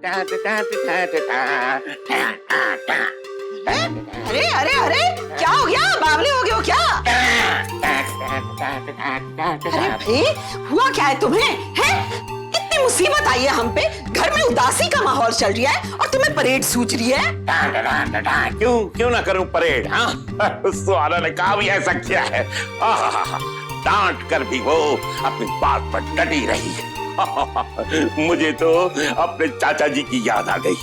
अरे अरे अरे, क्या हो गया? बावले हो गए हो क्या? अरे भाई, हुआ क्या है तुम्हें? हैं? इतनी मुसीबत आई है हम पे, घर में उदासी का माहौल चल रहा है और तुम्हें परेड सूझ रही है। क्यों ना करूं परेड? हाँ, सुहाना ने कहा भी ऐसा किया है। डांट कर भी वो अपनी बात पर डटी रही है। मुझे तो अपने चाचा जी की याद आ गई।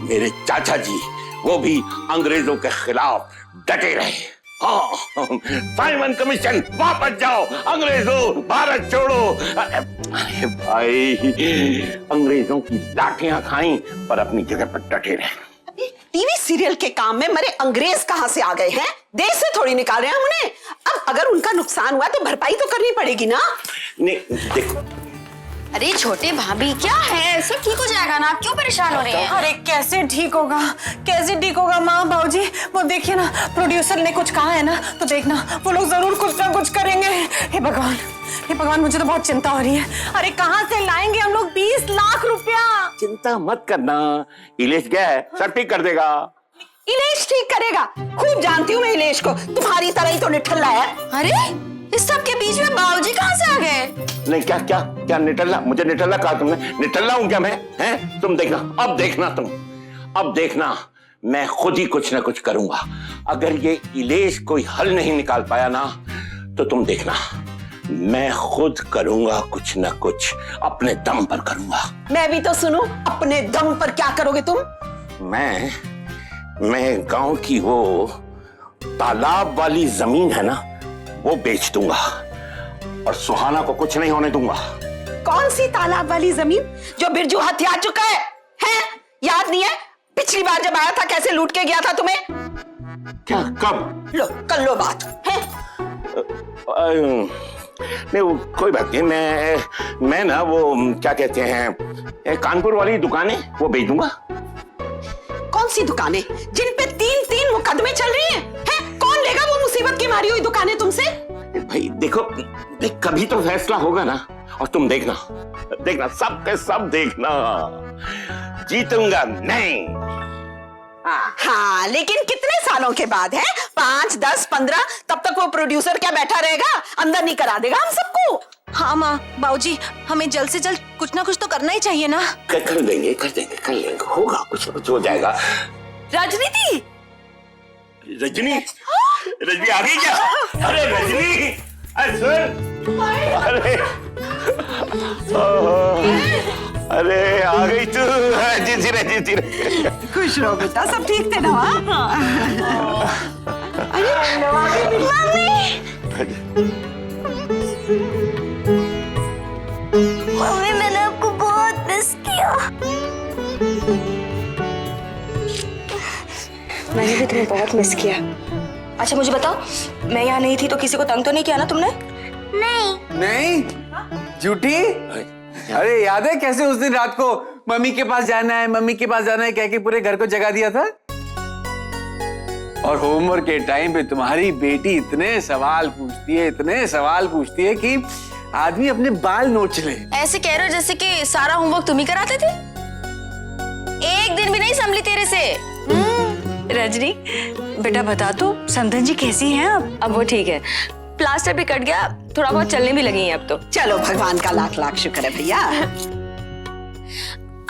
मेरे चाचा जी वो भी अंग्रेजों के खिलाफ डटे रहे। साइमन कमीशन, वापस जाओ, अंग्रेजों भारत छोड़ो। अरे भाई, अंग्रेजों की लाठियां खाई पर अपनी जगह पर डटे रहे। टीवी सीरियल के काम में मरे अंग्रेज कहां से आ गए हैं? देश से थोड़ी निकाल रहे हैं हम उन्हें। अब अगर उनका नुकसान हुआ तो भरपाई तो करनी पड़ेगी ना। नहीं देखो, अरे छोटे भाभी, क्या है? सब ठीक हो जाएगा ना, आप क्यों परेशान हो रहे हैं? अरे कैसे ठीक होगा, कैसे ठीक होगा माँ बाबूजी? वो देखिए ना, प्रोड्यूसर ने कुछ कहा है ना, तो देखना वो लोग जरूर कुछ ना कुछ करेंगे। हे भगवान, हे भगवान, मुझे तो बहुत चिंता हो रही है। अरे कहाँ से लाएंगे हम लोग 20 लाख रुपया? चिंता मत करना, इलेश गया है, सब ठीक कर देगा। इलेश ठीक करेगा? खूब जानती हूँ मैं इलेश को, तुम्हारी तरह ही तो निठल्ला है। अरे इस सब के बीच में बाबूजी कहाँ से आ गए? नहीं, क्या क्या क्या निठल्ला? मुझे निठल्ला कहा तुमने? निठल्ला हूं क्या मैं? हैं? तुम देखना, अब देखना तुम, अब देखना, मैं खुद ही कुछ ना कुछ करूंगा। अगर ये इलेश कोई हल नहीं निकाल पाया ना, तो तुम देखना, मैं खुद करूंगा कुछ ना कुछ, अपने दम पर करूंगा। मैं भी तो सुनूं, अपने दम पर क्या करोगे तुम? मैं गांव की वो तालाब वाली जमीन है ना, वो बेच दूंगा और सुहाना को कुछ नहीं होने दूंगा। कौन सी तालाब वाली जमीन जो बिरजू हथिया चुका है? हैं? याद नहीं है पिछली बार जब आया था कैसे लूट के गया था तुम्हें? क्या, कब? लो कर लो बात है। नहीं, वो कोई बात नहीं, मैं ना वो क्या कहते हैं, कानपुर वाली दुकानें वो बेच दूंगा। कौन सी दुकानें जिन पे 3-3 मुकदमे चल रही हैं? हैं? कौन लेगा वो मुसीबत की मारी हुई दुकानें तुमसे? भाई देखो, कभी तो फैसला होगा ना, और तुम देखना, देखना, सब के सब देखना, जीतूंगा नहीं। हाँ, लेकिन कितने सालों के बाद है? 5, 10, 15? तब तक वो प्रोड्यूसर क्या बैठा रहेगा? अंदर नहीं करा देगा हम सबको? हाँ माँ बाबूजी, हमें जल्द से जल्द कुछ ना कुछ तो करना ही चाहिए ना। कर देंगे, कर लेंगे, होगा कुछ ना कुछ हो जाएगा। राजनीति, रजनी, रजनी आ गई क्या? अरे रजनी, अरे सुन, अरे आ गई तू। जीती रहे। खुश रहो बेटा, सब ठीक थे ना? अरे मम्मी, मैंने आपको बहुत मिस किया। मैंने भी तुम्हें बहुत मिस किया। अच्छा मुझे बताओ, मैं यहाँ नहीं थी तो किसी को तंग तो नहीं किया ना तुमने? नहीं झूठी। अरे याद है कैसे उस दिन रात को मम्मी के पास जाना है, मम्मी के पास जाना है कह के पूरे घर को जगा दिया था? और होमवर्क के टाइम पे तुम्हारी बेटी इतने सवाल पूछती है कि आदमी अपने बाल नोच ले। ऐसे कह रहे हो जैसे कि सारा होमवर्क तुम ही कराते थे। एक दिन भी नहीं संभली तेरे से। रजनी बेटा बता तो, समधन जी कैसी हैं अब वो ठीक है, प्लास्टर भी कट गया, थोड़ा बहुत चलने भी लगी हैं अब तो। चलो, भगवान का लाख लाख शुक्र है भैया।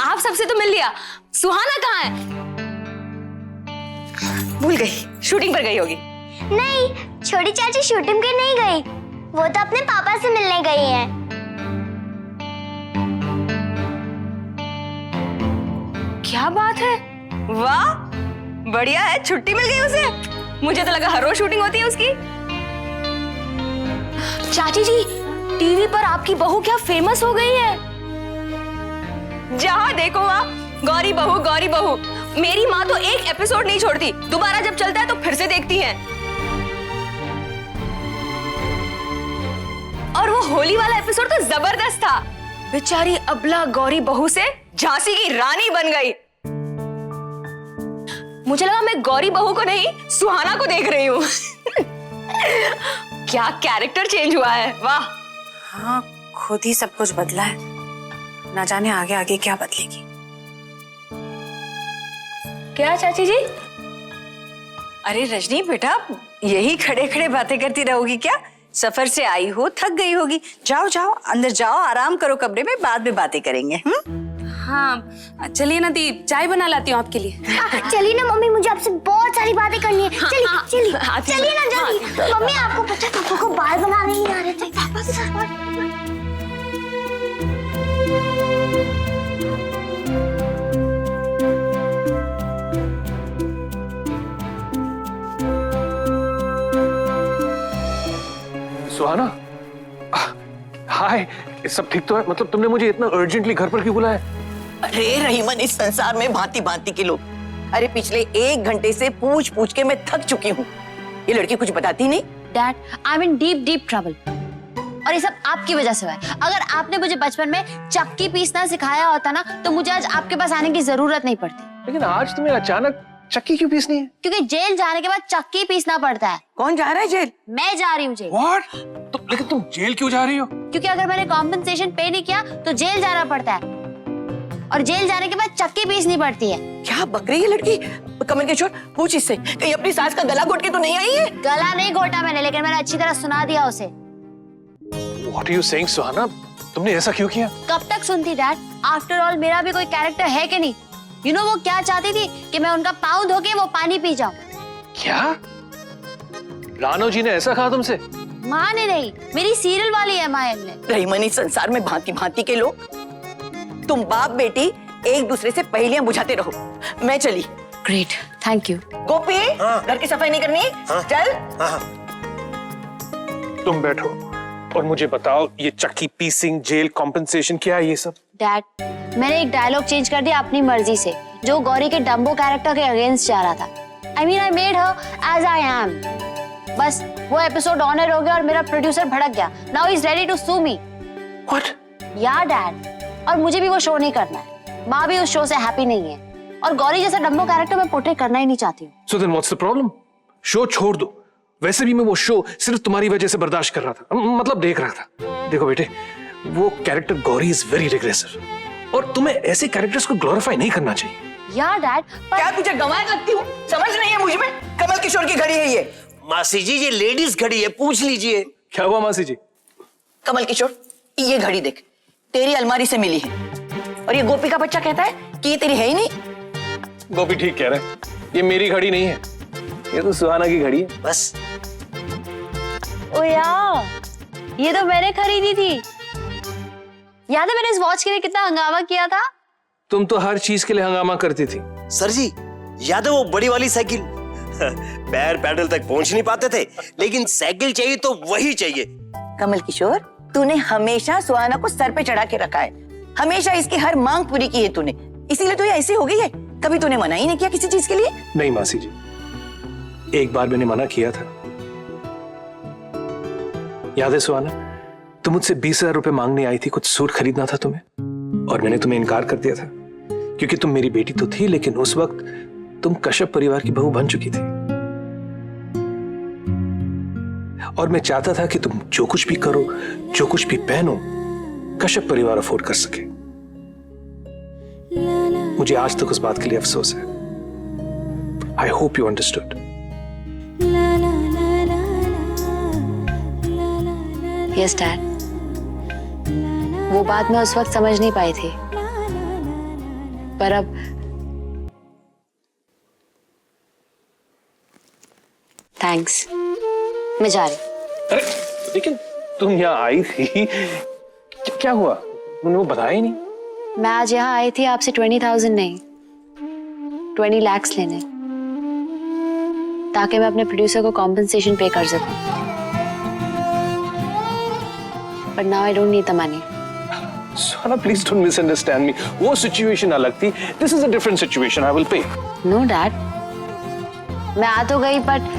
आप सबसे तो मिल लिया, सुहाना कहाँ है? भूल गई, शूटिंग पर गई होगी। नहीं, छोटी चाची शूटिंग पे नहीं गई, वो तो अपने पापा से मिलने गई है। क्या बात है, वाह बढ़िया है, छुट्टी मिल गई उसे। मुझे तो लगा हर रोज शूटिंग होती है उसकी। चाची जी, टीवी पर आपकी बहू क्या फेमस हो गई है। जहां देखो वहां गौरी बहू, गौरी बहू। मेरी माँ तो एक एपिसोड नहीं छोड़ती, दोबारा जब चलता है तो फिर से देखती हैं। और वो होली वाला एपिसोड तो जबरदस्त था। बेचारी अबला गौरी बहू से झांसी की रानी बन गई। मुझे लगा मैं गौरी बहू को नहीं, सुहाना को देख रही हूँ। क्या कैरेक्टर चेंज हुआ है, वाह। हाँ, खुद ही सब कुछ बदला है, ना जाने आगे आगे क्या बदलेगी। क्या चाची जी? अरे रजनी बेटा, यही खड़े खड़े बातें करती रहोगी क्या? सफर से आई हो, थक गई होगी। जाओ जाओ अंदर जाओ, आराम करो कमरे में, बाद में बातें करेंगे। हाँ चलिए ना दी, चाय बना लाती हूँ आपके लिए। चलिए ना मम्मी, मुझे आपसे बहुत सारी बातें करनी है। चलिए चलिए चलिए ना जल्दी। मम्मी आपको पता है पापा को बाल बनाने नहीं आ रहे थे। पापा से सुहाना, हाय, सब ठीक तो है? मतलब तुमने मुझे इतना अर्जेंटली घर पर क्यों बुलाया? अरे रहीमन, इस संसार में भांति भांति के लोग। अरे पिछले 1 घंटे से पूछ पूछ के मैं थक चुकी हूँ। ये लड़की कुछ बताती नहीं। Dad, I am in deep trouble और ये सब आपकी वजह से हुआ है। अगर आपने मुझे बचपन में चक्की पीसना सिखाया होता ना तो मुझे आज आपके पास आने की जरूरत नहीं पड़ती। लेकिन आज तुम्हें अचानक चक्की क्यों पीसनी है? क्योंकि जेल जाने के बाद चक्की पीसना पड़ता है। कौन जा रहा है जेल? मैं जा रही हूँ जेल। What? लेकिन तुम जेल क्यों जा रही हो? क्योंकि अगर मैंने कॉम्पेंसेशन पे नहीं किया तो जेल जाना पड़ता है और जेल जाने के बाद चक्की पीसनी पड़ती है। क्या बक रही है लड़की? कमल किशोर, पूछ इससे कहीं अपनी सास का गला घोट के तो नहीं आई है? गला नहीं घोटा मैंने, लेकिन मैंने अच्छी तरह सुना दिया उसे। What are you saying, सुहाना? तुमने ऐसा क्यों किया? कब तक सुनती डैड? आफ्टर ऑल मेरा भी कोई कैरेक्टर है कि नहीं? यू नो वो क्या चाहती थी कि मैं उनका पाँव धो के वो पानी पी जाऊं। क्या? रानो जी ने ऐसा कहा तुमसे? माँ ने नहीं, मेरी सीरियल वाली एमआईएम ने। रहीमन, इस संसार में भांति भांति के लोग। तुम बाप बेटी एक दूसरे से पहेलियां बुझाते रहो। मैं चली। Great, thank you. गोपी, घर की सफाई नहीं करनी? चल। तुम बैठो और मुझे बताओ, ये चक्की पीसिंग, जेल कॉम्पेंसेशन, क्या है ये सब? डैड, मैंने एक डायलॉग चेंज कर दिया अपनी मर्जी से, जो गौरी के डम्बो कैरेक्टर के अगेंस्ट जा रहा था। I mean, I made her as I am. बस वो एपिसोड ऑनर हो गया और मेरा प्रोड्यूसर भड़क गया। Now he's ready to sue me. What? या डैड, और मुझे भी वो शो नहीं करना है। माँ भी उस शो से हैप्पी नहीं है और गौरी जैसा डम्बो कैरेक्टर मैं पोर्ट्रे करना ही नहीं चाहती हूँ। So then what's the problem? Show छोड़ दो। वैसे भी मैं वो शो सिर्फ तुम्हारी वजह से बर्दाश्त कर रहा था, मतलब देख रहा था। देखो बेटे, वो character Gauri is very regressive और तुम्हें ऐसे कैरेक्टर्स को ग्लोरीफाई नहीं करना चाहिए। या डैड, क्या तुझे गंवार लगती हूँ? समझ नहीं है मुझ में? कमल किशोर की घड़ी है ये। मासी जी, ये लेडीज घड़ी है, पूछ लीजिए। क्या हुआ मासी जी? कमल किशोर, ये घड़ी देख, तेरी अलमारी से मिली है और ये गोपी का बच्चा कहता है कि ये तेरी है ही नहीं। गोपी ठीक कह रहे हैं, ये मेरी घड़ी नहीं है, ये तो सुहाना की घड़ी है। बस। ओ यार, ये तो मैंने खरीदी थी। याद है मैंने इस वॉच के लिए कितना हंगामा किया था? तुम तो हर चीज के लिए हंगामा करती थी। सर जी, याद है वो बड़ी वाली साइकिल? पैर पैडल तक पहुंच नहीं पाते थे, लेकिन साइकिल चाहिए तो वही चाहिए। कमल किशोर, तूने हमेशा सुहाना को सर पे चढ़ा के रखा है। हमेशा इसकी हर मांग पूरी की है तूने, इसीलिए तो ये ऐसी हो गई है। कभी तूने मना ही नहीं किया किसी चीज के लिए। नहीं मासी जी, एक बार मैंने मना किया था। याद है सुहाना, तुम मुझसे 20,000 रुपए मांगने आई थी, कुछ सूट खरीदना था तुम्हें, और मैंने तुम्हें इनकार कर दिया था क्योंकि तुम मेरी बेटी तो थी, लेकिन उस वक्त तुम कश्यप परिवार की बहू बन चुकी थी और मैं चाहता था कि तुम जो कुछ भी करो, जो कुछ भी पहनो, कश्यप परिवार अफोर्ड कर सके। मुझे आज तक उस बात के लिए अफसोस है। I hope you understood. Yes dad, वो बात मैं उस वक्त समझ नहीं पाई थी, पर अब थैंक्स। मैं जा रही। अरे लेकिन तुम यहाँ आई थी, क्या हुआ? तुमने वो बताया ही नहीं। मैं आज यहाँ आई थी आपसे 20,000 नहीं 20 लाख लेने, ताकि मैं अपने प्रोड्यूसर को कॉम्पेंसेशन पे कर सकूं। But now I don't need the money. Sana, please don't misunderstand me. वो सिचुएशन अलग थी, this is a different situation. I will pay. No, Dad. मैं आ तो गई, but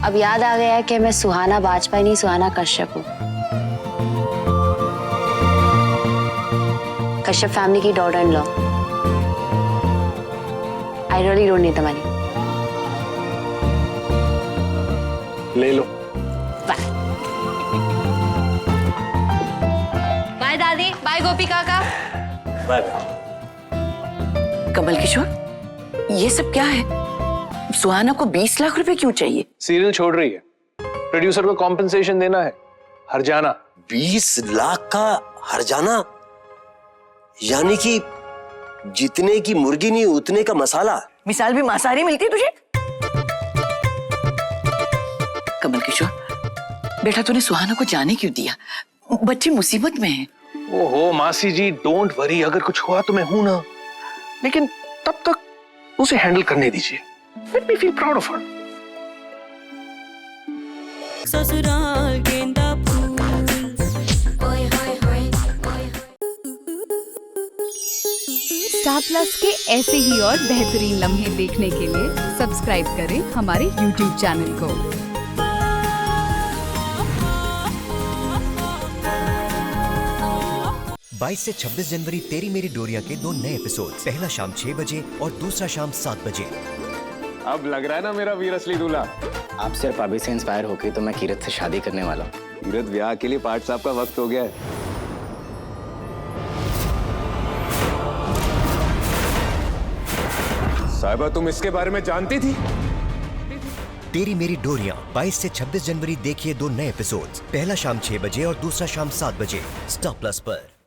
अब याद आ गया कि मैं सुहाना वाजपेयी नहीं, सुहाना कश्यप हूँ। कश्यप फैमिली की daughter in law. I really don't need the money. ले लो। बाय दादी, बाय गोपी काका। Bye bye. कमल किशोर, ये सब क्या है? सुहाना को 20 लाख रुपए क्यों चाहिए? सीरियल छोड़ रही है, प्रोड्यूसर को कॉम्पेंसेशन देना है, हर्जाना। 20 लाख का हर्जाना? यानी कि जितने की मुर्गी नहीं उतने का मसाला। मिसाल भी मांसाहारी मिलती है तुझे? कमल किशोर बेटा, तूने सुहाना को जाने क्यों दिया? बच्चे मुसीबत में हैं। ओहो मासी जी, डोंट वरी, अगर कुछ हुआ तो मैं हूं ना, लेकिन तब तक उसे हैंडल करने दीजिए। Let me feel proud of her. ससुराल गेंदा फूल। स्टार प्लस के ऐसे ही और बेहतरीन लम्हे देखने के लिए सब्सक्राइब करें हमारे YouTube चैनल को। 22 से 26 जनवरी तेरी मेरी डोरिया के 2 नए एपिसोड, पहला शाम 6 बजे और दूसरा शाम 7 बजे। अब लग रहा है ना मेरा वीर असली दूल्हा। आप सिर्फ अभी से इंस्पायर होके तो मैं कीरत से शादी करने वाला हूँ। कीरत, ब्याह के लिए पाठ साहब का वक्त हो गया है। साहिबा, तुम इसके बारे में जानती थी? तेरी मेरी डोरियां 22 से 26 जनवरी देखिए 2 नए एपिसोड्स, पहला शाम 6 बजे और दूसरा शाम 7 बजे, स्टार प्लस पर।